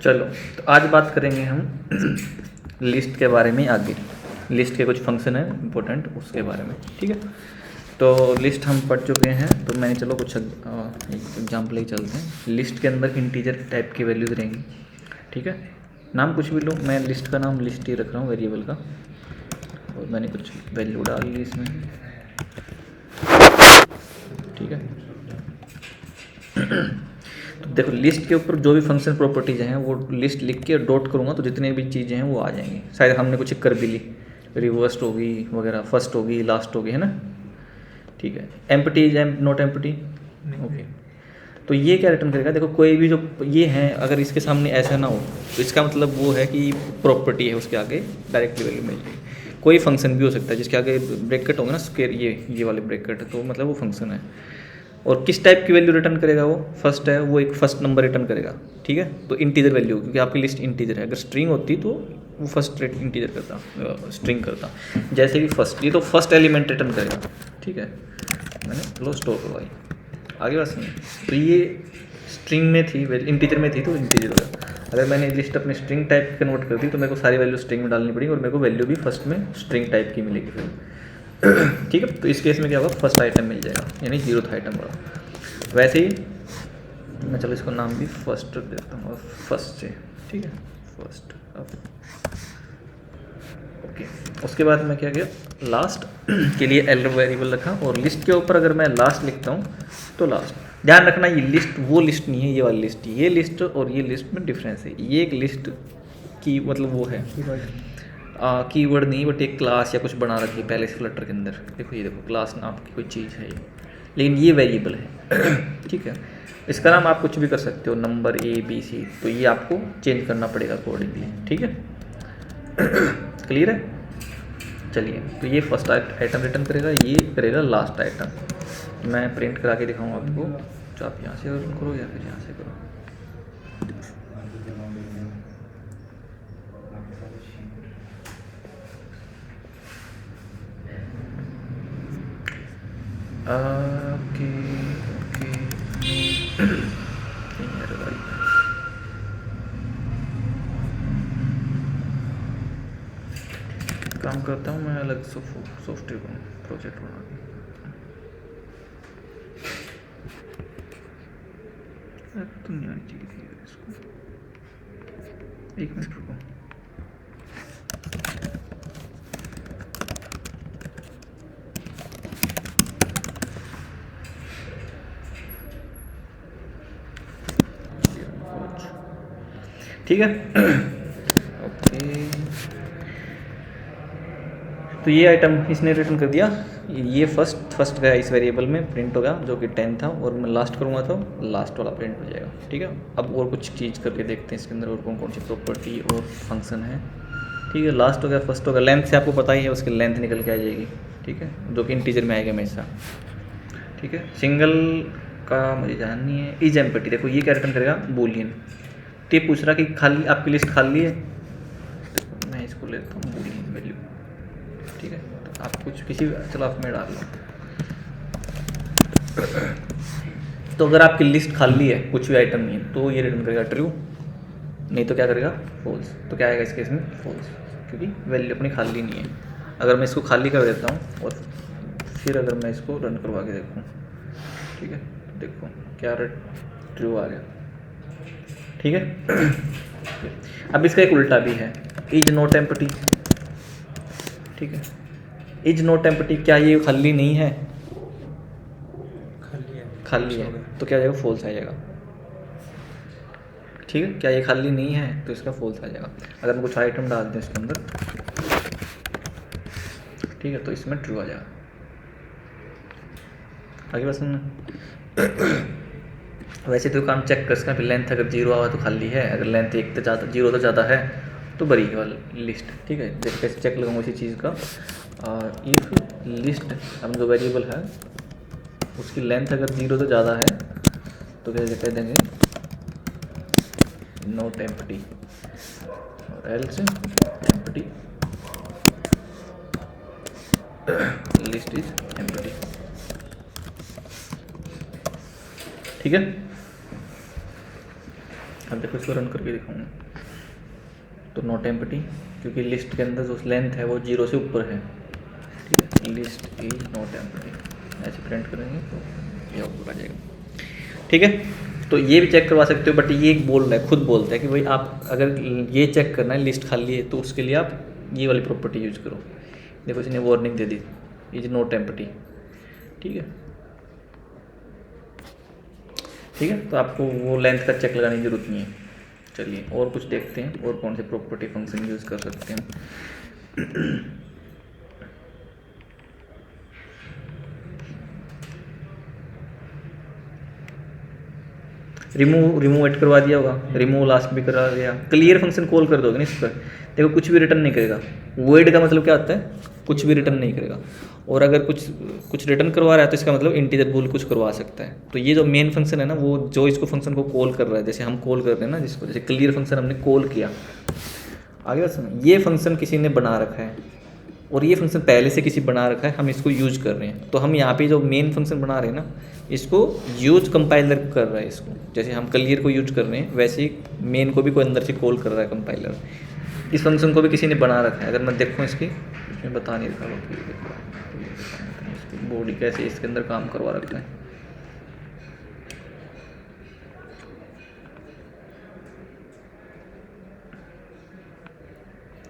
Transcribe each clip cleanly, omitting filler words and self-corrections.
चलो, तो आज बात करेंगे हम लिस्ट के बारे में। आगे लिस्ट के कुछ फंक्शन है इंपॉर्टेंट, उसके बारे में। ठीक है, तो लिस्ट हम पढ़ चुके हैं, तो मैंने चलो कुछ एक एग्जाम्पल ही चलते हैं। लिस्ट के अंदर इंटीजर टाइप की वैल्यूज रहेंगी। ठीक है, नाम कुछ भी लो, मैं लिस्ट का नाम लिस्ट ही रख रहा हूँ वेरिएबल का, और मैंने कुछ वैल्यू डाल ली इसमें। ठीक है, तो देखो लिस्ट के ऊपर जो भी फंक्शन प्रॉपर्टीज हैं वो लिस्ट लिख के डॉट करूँगा तो जितनी भी चीज़ें हैं वो आ जाएंगी। शायद हमने कुछ कर भी ली, रिवर्स्ट होगी वगैरह, फर्स्ट होगी, लास्ट होगी, है ना। ठीक है, empty is not empty. Okay, तो ये क्या रिटर्न करेगा? देखो कोई भी जो ये है, अगर इसके सामने ऐसा ना हो तो इसका मतलब वो है कि प्रॉपर्टी है, उसके आगे डायरेक्टली वैल्यू मिल जाएगी। कोई फंक्शन भी हो सकता है जिसके आगे ब्रैकेट होंगे ना, स्क्वायर, ये वाले ब्रैकेट, तो मतलब वो फंक्शन है। और किस टाइप की वैल्यू रिटर्न करेगा? वो फर्स्ट है, वो एक फर्स्ट नंबर रिटर्न करेगा। ठीक है, तो इंटीजर वैल्यू, क्योंकि आपकी लिस्ट इंटीजर है। अगर स्ट्रिंग होती तो वो फर्स्ट इंटीजर करता, स्ट्रिंग करता। जैसे कि फर्स्ट, ये तो फर्स्ट एलिमेंट रिटर्न करेगा। ठीक है, मैंने लो स्टोर करवाई, आगे बात सुनिए। तो ये स्ट्रिंग में थी, इंटीजर में थी तो इंटीजर हो गया। अगर मैंने लिस्ट अपने स्ट्रिंग टाइप कन्वर्ट कर दी तो मेरे को सारी वैल्यू स्ट्रिंग में डालनी पड़ेगी, और मेरे को वैल्यू भी फर्स्ट में स्ट्रिंग टाइप की मिलेगी फिर। ठीक है, तो इस केस में क्या होगा? फर्स्ट आइटम मिल जाएगा, यानी 0th आइटम होगा। वैसे ही मैं चलो इसको नाम भी फर्स्ट देता हूँ, फर्स्ट से। ठीक है, फर्स्ट। ओके, उसके बाद मैं क्या किया, लास्ट के लिए एल वेरिएबल रखा, और लिस्ट के ऊपर अगर मैं लास्ट लिखता हूँ तो लास्ट। ध्यान रखना ये लिस्ट वो लिस्ट नहीं है, ये वाली लिस्ट। ये लिस्ट और ये लिस्ट में डिफरेंस है। ये एक लिस्ट की मतलब वो है कीवर्ड नहीं, बट एक क्लास या कुछ बना रखी है पहले से फ्लटर के अंदर। देखो ये देखो, क्लास नाम की कोई चीज़ है ये, लेकिन ये वेरिएबल है। ठीक है, इसका नाम आप कुछ भी कर सकते हो, नंबर A B C, तो ये आपको चेंज करना पड़ेगा अकॉर्डिंगली। ठीक है, क्लियर है? चलिए, तो ये फर्स्ट आइटम रिटर्न करेगा, ये करेगा लास्ट आइटम। मैं प्रिंट करा के दिखाऊंगा आपको, तो आप यहाँ से रन करो या फिर यहाँ से करो। ओके ओके, काम करता हूँ मैं अलग सॉफ्टवेयर प्रोजेक्ट बना के। तो नहीं आनी चाहिए थी इसको, एक मिनट रुको। ठीक है, ओके, तो ये आइटम इसने रिटर्न कर दिया। ये फर्स्ट गया इस वेरिएबल में, प्रिंट होगा जो कि 10 था, और मैं लास्ट करूँगा तो लास्ट वाला प्रिंट हो जाएगा। ठीक है, अब और कुछ चीज़ करके देखते हैं इसके अंदर और कौन कौन सी प्रॉपर्टी और फंक्शन है। ठीक है, लास्ट हो गया, फर्स्ट हो गया। लेंथ से आपको पता ही है, उसकी लेंथ निकल के आ जाएगी। ठीक है, जो कि इंटीजर में आएगा हमेशा। ठीक है, सिंगल का मुझे ध्यान नहीं है। इज एम्प्टी, देखो ये क्या रिटर्न करेगा? बूलियन। तो ये पूछ रहा कि खाली आपकी लिस्ट खाली है, तो मैं इसको लेता हूँ बूलियन वैल्यू। ठीक है, तो आप कुछ किसी, चलो आप में डाल लो। तो अगर आपकी लिस्ट खाली है, कुछ भी आइटम नहीं है, तो ये रिटर्न करेगा ट्रू, नहीं तो क्या करेगा? फॉल्स। तो क्या आएगा इस केस में? फॉल्स, क्योंकि वैल्यू अपनी खाली नहीं है। अगर मैं इसको खाली कर देता हूँ और फिर अगर मैं इसको रन करवा के देखूँ, ठीक है, तो देखो क्या ट्रू आ गया। ठीक है, अब इसका एक उल्टा भी है, इज नॉट एम्प्टी। ठीक है, इज नॉट एम्प्टी, क्या ये खाली नहीं है? खाली है, तो क्या आ जाएगा? फॉल्स आ जाएगा। ठीक है, क्या ये खाली नहीं है? तो इसका फॉल्स आ जाएगा। अगर मैं कुछ आइटम डाल दें इसके अंदर, ठीक है, तो इसमें ट्रू आ जाएगा। आगे बात सुनना। वैसे तो काम चेक कर सकते हैं, लेंथ अगर 0 आवा तो खाली है, अगर लेंथ 1 तो ज़्यादा, 0 तो ज़्यादा है तो बड़ी वाली लिस्ट। ठीक है, जैसे कैसे चेक लगाऊंगा उसी चीज़ का। इफ लिस्ट हम जो वेरिएबल है उसकी लेंथ अगर 0 तो ज़्यादा है तो कैसे कह देंगे? नॉट एम्प्टी, और else empty, list is empty. ठीक है, अब देखो इसको रन करके दिखाऊंगा तो नॉट एम्प्टी, क्योंकि लिस्ट के अंदर जो लेंथ है वो 0 से ऊपर है। ठीक है, लिस्ट इज नॉट एम्प्टी, ऐसे प्रिंट करेंगे तो ये आउटपुट आ जाएगा। ठीक है, तो ये भी चेक करवा सकते हो, बट ये बोल रहा है, खुद बोलता है कि भाई आप अगर ये चेक करना है लिस्ट खाली है तो उसके लिए आप ये वाली प्रॉपर्टी यूज करो। देखो इसने warning they the, is not empty. ठीक है, ठीक है, तो आपको वो लेंथ का चेक लगाने की जरूरत नहीं है। चलिए और कुछ देखते हैं, और कौन से प्रॉपर्टी फंक्शन यूज़ कर सकते हैं। रिमूव एड करवा दिया होगा, रिमूव लास्ट भी करा दिया। क्लियर फंक्शन कॉल कर दोगे ना इस पर, देखो कुछ भी रिटर्न नहीं करेगा। वॉइड का मतलब क्या होता है, कुछ भी रिटर्न नहीं करेगा। और अगर कुछ रिटर्न करवा रहा है तो इसका मतलब इंटीजर बूल कुछ करवा सकता है। तो ये जो मेन फंक्शन है ना, वो जो इसको फंक्शन को कॉल कर रहा है, जैसे हम कॉल कर रहे हैं ना जिसको, जैसे क्लियर फंक्शन हमने कॉल किया, आगे बात सुनो, ये फंक्शन किसी ने बना रखा है और ये फंक्शन पहले से किसी बना रखा है, हम इसको यूज कर रहे हैं। तो हम यहाँ पे जो मेन फंक्शन बना रहे हैं ना, इसको यूज कंपाइलर कर रहा है। इसको जैसे हम क्लियर को यूज कर रहे हैं, वैसे ही मेन को भी कोई अंदर से कॉल कर रहा है कंपाइलर। इस फंक्शन को भी किसी ने बना रखा है। अगर मैं देखूँ इसकी, इसमें बता नहीं रखा इसकी बॉडी कैसे इसके अंदर काम करवा रखा है।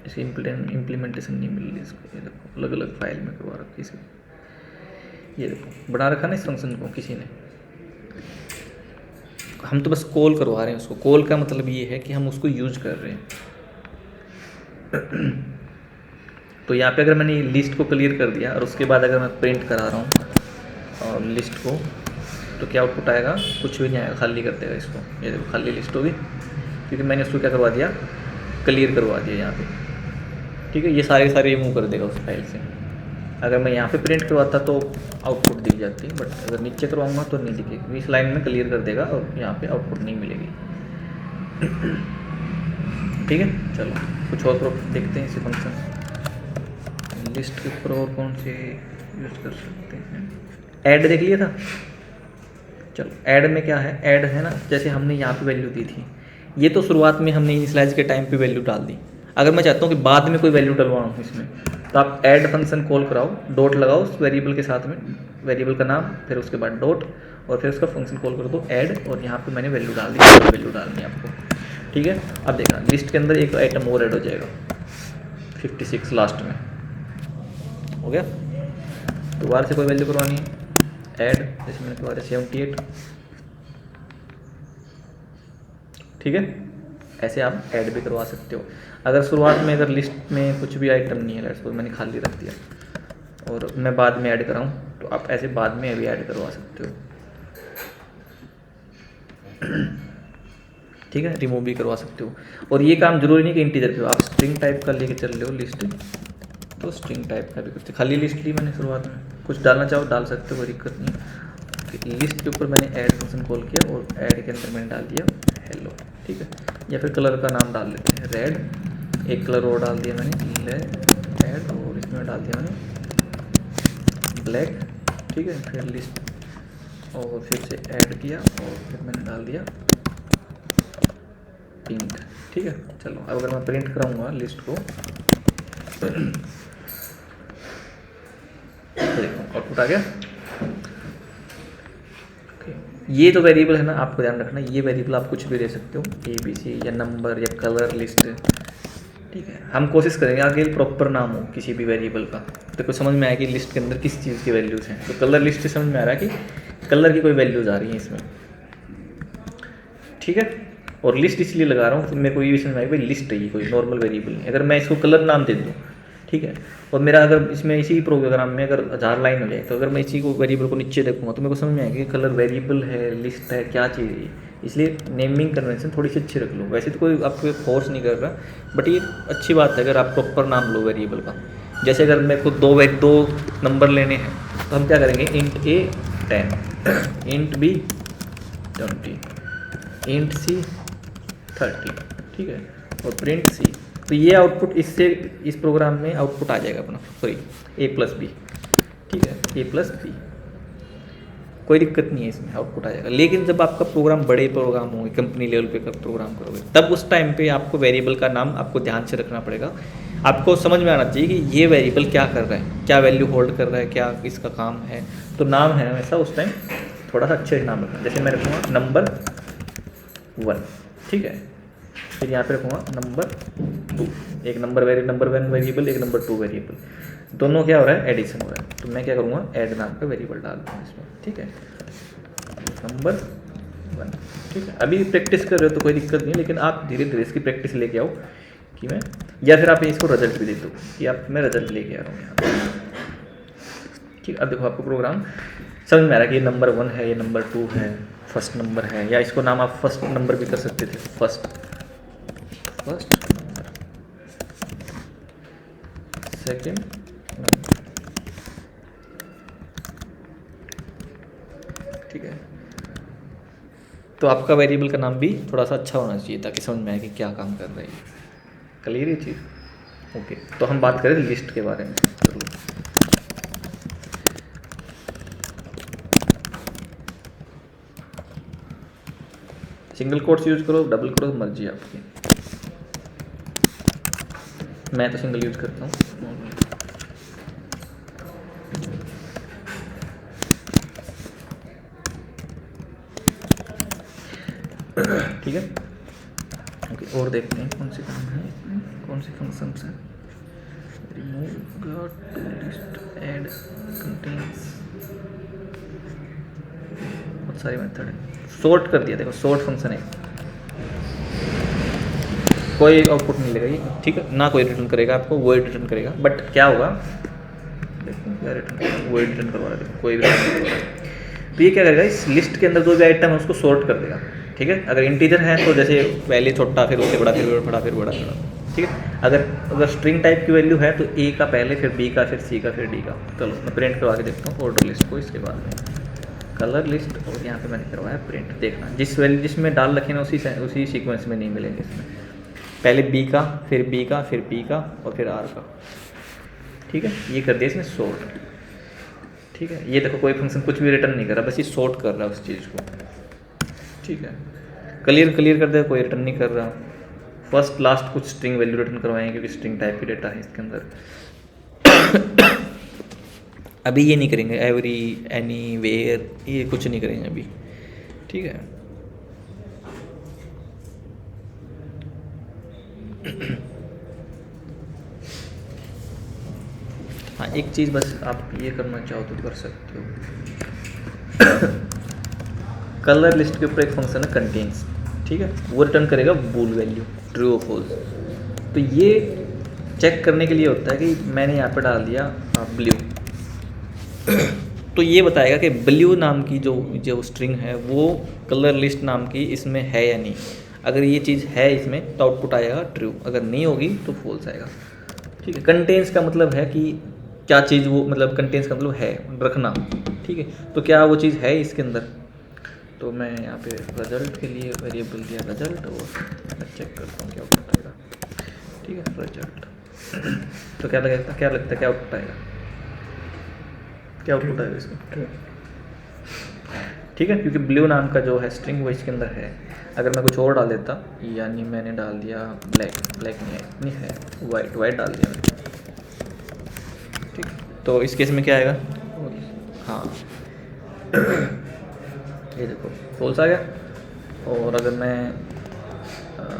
इसकी इम्प्लीमेंटेशन नहीं मिल रही इसको, ये देखो अलग अलग फाइल में करवा रखी है इसकी। ये देखो बना रखा ना इस फंक्शन को किसी ने, हम तो बस कॉल करवा रहे हैं उसको। कॉल का मतलब ये है कि हम उसको यूज कर रहे हैं। तो यहाँ पे अगर मैंने लिस्ट को क्लियर कर दिया और उसके बाद अगर मैं प्रिंट करा रहा हूँ और लिस्ट को, तो क्या आउटपुट आएगा, कुछ भी नहीं आएगा, खाली कर देगा इसको। ये देखो खाली लिस्ट होगी, क्योंकि मैंने उसको क्या करवा दिया, क्लियर करवा दिया यहाँ पे। ठीक है, ये सारे रिमूव कर देगा उस फाइल से। अगर मैं यहाँ पे प्रिंट करवाता तो आउटपुट दिख जाती, बट अगर नीचे करवाऊंगा तो नहीं दिखेगी। इस लाइन में क्लियर कर देगा और यहाँ पे आउटपुट नहीं मिलेगी। ठीक है, चलो कुछ और देखते हैं इसे फंक्शन लिस्ट के ऊपर और कौन से यूज कर सकते हैं। ऐड देख लिया था, चलो ऐड में क्या है, ऐड है ना, जैसे हमने यहाँ पे वैल्यू दी थी, ये तो शुरुआत में हमने इनिशियलाइज के टाइम पे वैल्यू डाल दी। अगर मैं चाहता हूँ कि बाद में कोई वैल्यू डलवाऊँ इसमें, तो आप ऐड फंक्शन कॉल कराओ, डॉट लगाओ उस वेरिएबल के साथ में, वेरिएबल का नाम, फिर उसके बाद डॉट, और फिर उसका फंक्शन कॉल कर दो ऐड, और यहाँ पे मैंने वैल्यू डाल दी, वैल्यू डालनी है आपको। ठीक है, अब देखा लिस्ट के अंदर एक आइटम और ऐड हो जाएगा 56 लास्ट में, हो गया। दोबारा से कोई वैल्यू करवानी है, ऐड, जैसे मैंने दोबारा 78। ठीक है, ऐसे आप ऐड भी करवा सकते हो। अगर शुरुआत में अगर लिस्ट में कुछ भी आइटम नहीं है, लेट्स सपोज मैंने खाली रख दिया और मैं बाद में ऐड कराऊँ, तो आप ऐसे बाद में भी ऐड करवा सकते हो। ठीक है, रिमूव भी करवा सकते हो। और ये काम जरूरी नहीं कि इंटीजर पे हो, आप स्ट्रिंग टाइप का लेके चल रहे हो लिस्ट, तो स्ट्रिंग टाइप का भी करते। खाली लिस्ट ली मैंने शुरुआत में, कुछ डालना चाहो डाल सकते हो, कोई दिक्कत नहीं। लिस्ट के ऊपर मैंने ऐड फंक्शन कॉल किया और ऐड के अंदर मैंने डाल दिया हेलो। ठीक है, या फिर कलर का नाम डाल लेते हैं रेड, एक कलर और डाल दिया मैंने रेड, और इसमें डाल दिया मैंने ब्लैक। ठीक है, फिर लिस्ट और फिर से ऐड किया और फिर मैंने डाल दिया पिंक। ठीक है, चलो अब अगर मैं प्रिंट कराऊंगा लिस्ट को, देखो आउटपुट आ गया। ये तो वेरिएबल है ना, आपको ध्यान रखना, ये वेरिएबल आप कुछ भी दे सकते हो, ABC या नंबर या कलर लिस्ट। ठीक है, हम कोशिश करेंगे आगे प्रॉपर नाम हो किसी भी वेरिएबल का, तो कुछ समझ में आया कि लिस्ट के अंदर किस चीज़ की वैल्यूज़ हैं। तो कलर लिस्ट से समझ में आ रहा है कि कलर की कोई वैल्यूज़ आ रही हैं इसमें। ठीक है, और लिस्ट इसलिए लगा रहा हूँ तो मेरे को ये समझ में आया भाई लिस्ट है, ये कोई नॉर्मल वेरिएबल नहीं। अगर मैं इसको कलर नाम दे दूँ, ठीक है, और मेरा अगर इसमें इसी प्रोग्राम में अगर 1000 लाइन हो जाए, तो अगर मैं इसी को वेरिएबल को नीचे देखूंगा तो मेरे को समझ में आएगा कि कलर वेरिएबल है, लिस्ट है, क्या चीज़ है। इसलिए नेमिंग कन्वेंशन थोड़ी सी अच्छी रख लो। वैसे तो कोई आपको फोर्स नहीं कर रहा, बट ये अच्छी बात है अगर आप प्रॉपर नाम लो वेरिएबल का। जैसे अगर मेरे को दो नंबर लेने हैं तो हम क्या करेंगे, int A 10, int B 20, int C 30। ठीक है, और प्रिंट C। तो ये आउटपुट इससे इस प्रोग्राम में आउटपुट आ जाएगा अपना, सॉरी A+B। ठीक है, A+B। कोई दिक्कत नहीं है, इसमें आउटपुट आ जाएगा। लेकिन जब आपका प्रोग्राम बड़े प्रोग्राम होंगे, कंपनी लेवल पे का प्रोग्राम करोगे, तब उस टाइम पे आपको वेरिएबल का नाम आपको ध्यान से रखना पड़ेगा। आपको समझ में आना चाहिए कि ये वेरिएबल क्या कर रहा है, क्या वैल्यू होल्ड कर रहा है, क्या इसका काम है। तो नाम है हमेशा उस टाइम थोड़ा सा अच्छे से नाम रखना। जैसे मैं रखूँगा नंबर 1, ठीक है, फिर यहाँ पे रखूँगा नंबर 2, एक नंबर 1 वेरिएबल, एक नंबर 2 वेरिएबल, दोनों क्या हो रहा है, एडिशन हो रहा है। तो मैं क्या करूँगा, ऐड नाम का वेरिएबल डाल दूँगा इसमें, ठीक है, नंबर 1, ठीक है। अभी प्रैक्टिस कर रहे हो तो कोई दिक्कत नहीं है, लेकिन आप धीरे धीरे इसकी प्रैक्टिस लेके आओ कि मैं, या फिर आप इसको रिजल्ट भी दे दो कि आप मैं रिजल्ट लेके आ रहा हूँ यहाँ, ठीक। अब देखो आपको प्रोग्राम समझ में आ रहा है कि ये नंबर 1 है, ये नंबर 2 है, फर्स्ट नंबर है, या इसको नाम आप फर्स्ट नंबर भी कर सकते थे, फर्स्ट नंबर, सेकंड नंबर, ठीक है। तो आपका वेरिएबल का नाम भी थोड़ा सा अच्छा होना चाहिए ताकि समझ में आए कि क्या काम कर रही है। क्लियर ये चीज़? ओके, तो हम बात करें लिस्ट के बारे में। चलो, सिंगल कोट्स यूज करो, डबल करो, मर्जी आपकी। मैं तो सिंगल यूज करता हूँ, ठीक है। ओके, और देखते हैं कौन से काम है इसमें, कौन से फंक्शंस हैं। Remove to list, add, contains, बहुत सारे मेथड है। सॉर्ट कर दिया, देखो सॉर्ट फंक्शन है, कोई आउटपुट नहीं लेगा ये, ठीक है, ना कोई रिटर्न करेगा आपको, वॉइड रिटर्न करेगा। बट क्या होगा, देखो क्या रिटर्न करेगा, वॉइड रिटर्न करवा रहा है, कोई भी रिटर्न नहीं करेगा। तो ये क्या करेगा, इस लिस्ट के अंदर जो भी आइटम है उसको सॉर्ट कर देगा, ठीक है। अगर इंटीजर है तो जैसे पहले छोटा, फिर उससे बड़ा, फिर बड़ा, फिर बड़ा, ठीक है। अगर स्ट्रिंग टाइप की वैल्यू है तो ए का पहले, फिर बी का, फिर सी का, फिर डी का। चलो मैं प्रिंट करवा के देखता हूँ ऑर्डर लिस्ट को। इसके बाद में कलर लिस्ट, और यहाँ पे मैंने करवाया प्रिंट। देखना जिस वैल्यू जिसमें डाल रखे ना उसी सीक्वेंस में नहीं मिलेंगे इसमें, पहले बी का, फिर बी का, फिर पी का, और फिर आर का, ठीक है। ये कर दिया इसने सॉर्ट, ठीक है। ये देखो कोई फंक्शन कुछ भी रिटर्न नहीं कर रहा, बस ये सॉर्ट कर रहा है उस चीज़ को, ठीक है। क्लियर कर दे, कोई रिटर्न नहीं कर रहा। फर्स्ट लास्ट कुछ स्ट्रिंग वैल्यू रिटर्न करवाएंगे क्योंकि स्ट्रिंग टाइप की डेटा है इसके अंदर। अभी ये नहीं करेंगे, एवरी, एनी, वेयर, ये कुछ नहीं करेंगे अभी, ठीक है। हाँ, एक चीज़ बस आप ये करना चाहो तो कर सकते हो। कलर लिस्ट के ऊपर एक फंक्शन है कंटेन्स, ठीक है, वो रिटर्न करेगा बूल वैल्यू, ट्रू और फॉल्स। तो ये चेक करने के लिए होता है कि मैंने यहाँ पे डाल दिया ब्लू, तो ये बताएगा कि ब्लू नाम की जो स्ट्रिंग है वो कलर लिस्ट नाम की इसमें है या नहीं। अगर ये चीज़ है इसमें तो आउटपुट आएगा ट्रू, अगर नहीं होगी तो फॉल्स आएगा, ठीक है। कंटेन्स का मतलब है कि क्या चीज़ वो, मतलब कंटेन्स का मतलब है रखना, ठीक है। तो क्या वो चीज़ है इसके अंदर। तो मैं यहाँ पे रिजल्ट के लिए वेरिएबल दिया रिजल्ट, और मैं चेक करता हूँ क्या आउटपुट आएगा, ठीक है, रिजल्ट। तो क्या लगता है क्या आउटपुट आएगा, क्या आउटपुट आएगा इसमें, ठीक है, क्योंकि ब्लू नाम का जो है स्ट्रिंग वो इसके अंदर है। अगर मैं कुछ और डाल देता, यानी मैंने डाल दिया ब्लैक नहीं है, वाइट डाल दिया मैंने, ठीक, तो इस केस में क्या आएगा, हाँ, ये देखो फॉल्स आ गया। और अगर मैं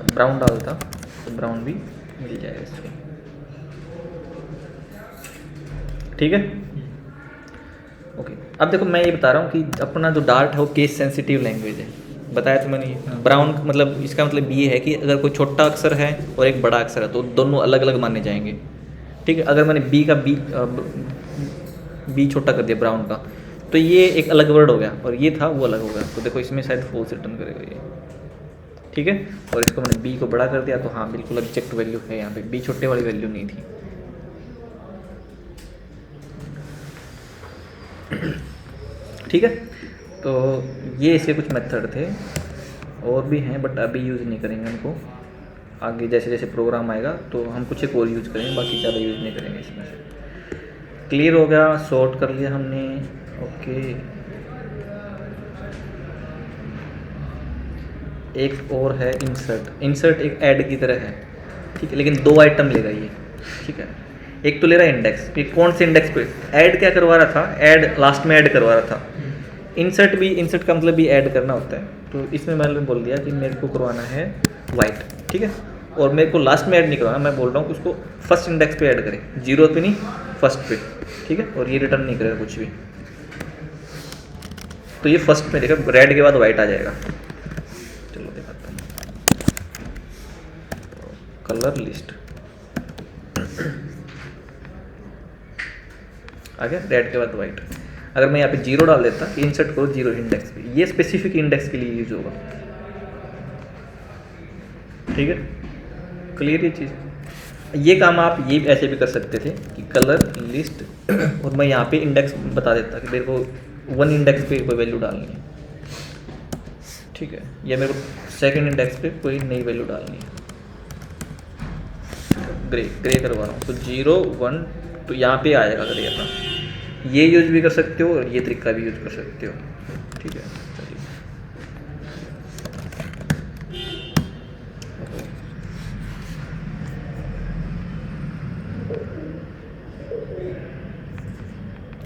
ब्राउन डालता तो ब्राउन भी मिल जाएगा इसको, ठीक है। ओके, अब देखो मैं ये बता रहा हूँ कि अपना जो डार्ट है वो केस सेंसिटिव लैंग्वेज है, बताया तो मैंने। ब्राउन मतलब इसका मतलब ये है कि अगर कोई छोटा अक्षर है और एक बड़ा अक्षर है तो दोनों अलग अलग माने जाएंगे, ठीक है। अगर मैंने बी छोटा कर दिया ब्राउन का, तो ये एक अलग वर्ड हो गया और ये था वो अलग हो गया। तो देखो इसमें शायद फॉल्स रिटर्न करेगा ये, ठीक है। और इसको मैंने बी को बड़ा कर दिया तो हाँ बिल्कुल एग्जैक्ट वैल्यू है यहाँ पे, बी छोटे वाली वैल्यू नहीं थी, ठीक है। तो ये इसके कुछ मेथड थे, और भी हैं बट अभी यूज़ नहीं करेंगे उनको। आगे जैसे जैसे प्रोग्राम आएगा तो हम कुछ एक और यूज़ करेंगे, बाकी ज़्यादा यूज़ नहीं करेंगे इसमें से। क्लियर हो गया, सॉर्ट कर लिया हमने, ओके। एक और है इंसर्ट। इंसर्ट एक ऐड की तरह है, ठीक है, लेकिन 2 आइटम लेगा ये, ठीक है। एक तो ले रहा है इंडेक्स, ये कौन से इंडेक्स पे ऐड क्या करवा रहा था, ऐड लास्ट में ऐड करवा रहा था। इंसर्ट भी, इंसर्ट का मतलब भी ऐड करना होता है, तो इसमें मैंने बोल दिया कि मेरे को करवाना है वाइट, ठीक है, और मेरे को लास्ट में ऐड नहीं करवाना, मैं बोल रहा हूँ कि उसको फर्स्ट इंडेक्स पे ऐड करें, 0 पे नहीं, फर्स्ट पे, ठीक है, और ये रिटर्न नहीं करेगा कुछ भी। तो ये फर्स्ट में देखा, रेड के बाद वाइट आ जाएगा। चलो दिखाता हूँ, कलर लिस्ट आ गया, रेड के बाद वाइट। अगर मैं यहाँ पे 0 डाल देता कि इंसर्ट करो 0 इंडेक्स पे, ये स्पेसिफिक इंडेक्स के लिए यूज होगा, ठीक है, क्लियर ये चीज़। ये काम आप ये ऐसे भी कर सकते थे कि कलर लिस्ट और मैं यहाँ पे इंडेक्स बता देता कि मेरे को 1 इंडेक्स पे कोई वैल्यू डालनी है, ठीक है, या मेरे को सेकंड इंडेक्स पे कोई नई वैल्यू डालनी है। ग्रे करवा रहा हूँ तो 0 1, तो यहाँ पे आएगा ग्रे का। ये यूज भी कर सकते हो और ये तरीका भी यूज कर सकते हो, ठीक है।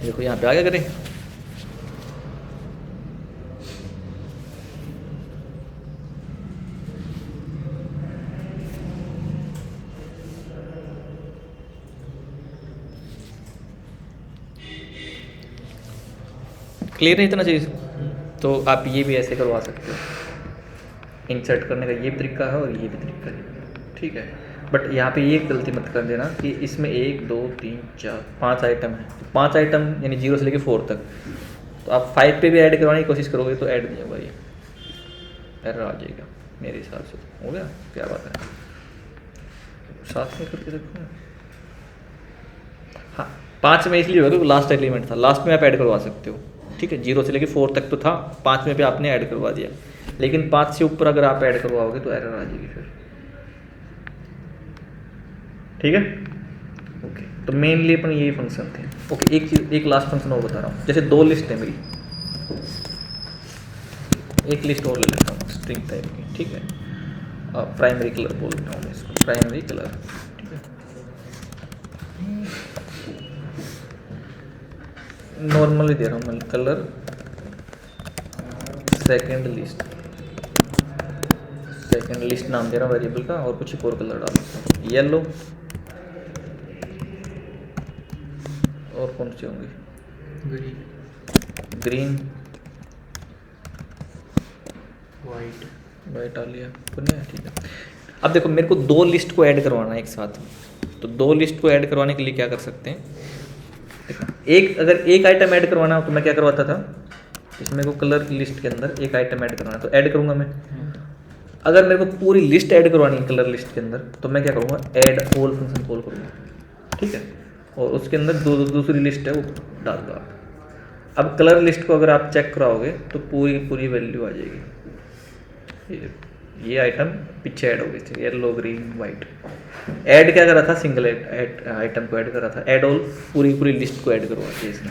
देखो यहाँ पे आ गया ग्रे, क्लियर है इतना चीज़। तो आप ये भी ऐसे करवा सकते हो, इंसर्ट करने का ये भी तरीका है और ये भी तरीका है, ठीक है। बट यहाँ पे ये गलती मत कर देना कि इसमें 1 2 3 4 5 आइटम है, तो 5 आइटम यानी 0 से लेके 4 तक, तो आप 5 पे भी ऐड करवाने की कोशिश करोगे तो ऐड नहीं होगा, ये एरर आ जाएगा मेरे हिसाब से। हो गया, क्या बात है, साथ में करके देखो। हाँ, 5 में इसलिए होगा क्योंकि लास्ट एलिमेंट था, लास्ट में आप ऐड करवा सकते हो, ठीक है। 0 से लेके 4 तक तो था, 5 में भी आपने ऐड करवा दिया, लेकिन 5 से ऊपर अगर आप ऐड करवाओगे तो एरर आ जाएगी फिर, ठीक है। ओके, तो मेनली अपन यही फंक्शन थे। ओके, एक चीज़, एक लास्ट फंक्शन और बता रहा हूँ। जैसे 2 लिस्ट है मेरी, एक लिस्ट और ले लेता हूँ स्ट्रिंग टाइप की, ठीक है। प्राइमरी कलर बोलता हूँ मैं इसको, प्राइमरी कलर, ठीक है। नॉर्मली दे रहा हूँ मैं colour second list, second list नाम दे रहा हूँ वेरिएबल का, और कुछ एक और कलर डाल देता हूँ, येलो, और कौन सी होंगी, ग्रीन, वाइट डाल लिया, बढ़िया, ठीक है। अब देखो मेरे को 2 लिस्ट को ऐड करवाना है एक साथ, तो 2 लिस्ट को ऐड करवाने के लिए क्या कर सकते हैं, एक अगर एक आइटम ऐड करवाना हो तो मैं क्या करवाता था, इसमें को कलर लिस्ट के अंदर एक आइटम ऐड करवाना तो ऐड करूँगा मैं। अगर मेरे को पूरी लिस्ट ऐड करवानी है कलर लिस्ट के अंदर तो मैं क्या करूँगा, ऐड ऑल फंक्शन कॉल करूँगा, ठीक है, और उसके अंदर दूसरी लिस्ट है वो डाल दो आप। अब कलर लिस्ट को अगर आप चेक कराओगे तो पूरी वैल्यू आ जाएगी। ये आइटम पीछे ऐड हो गई थी, येलो ग्रीन वाइट। ऐड क्या करा था, सिंगल आइटम को ऐड करा था, ऐड ऑल पूरी लिस्ट को ऐड करवा दिया इसने,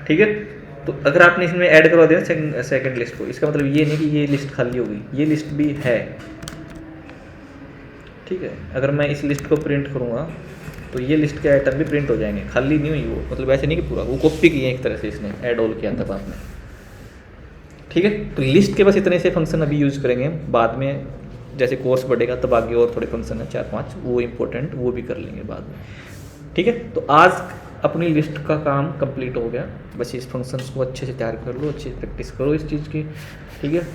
ठीक है। तो अगर आपने इसमें ऐड करवा दिया सेकंड लिस्ट को, इसका मतलब ये नहीं कि ये लिस्ट खाली हो गई, ये लिस्ट भी है, ठीक है। अगर मैं इस लिस्ट को प्रिंट करूँगा तो ये लिस्ट के आइटम भी प्रिंट हो जाएंगे, खाली नहीं हुई वो, मतलब ऐसे नहीं कि पूरा वो कॉपी किए एक तरह से इसने, ऐड ऑल किया तब आपने, ठीक है। तो लिस्ट के बस इतने से फंक्शन अभी यूज़ करेंगे, बाद में जैसे कोर्स बढ़ेगा तब आगे और थोड़े फंक्शन है 4-5, वो इंपॉर्टेंट, वो भी कर लेंगे बाद में, ठीक है। तो आज अपनी लिस्ट का काम कंप्लीट हो गया, बस इस फंक्शंस को अच्छे से तैयार कर लो, अच्छी प्रैक्टिस करो इस चीज़ की, ठीक है।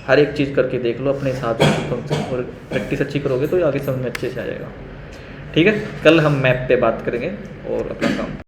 हर एक चीज़ करके देख लो अपने हिसाब से फंक्शन, और प्रैक्टिस अच्छी करोगे तो आगे समझ में अच्छे से आ जाएगा, ठीक है। कल हम मैप पे बात करेंगे और अपना काम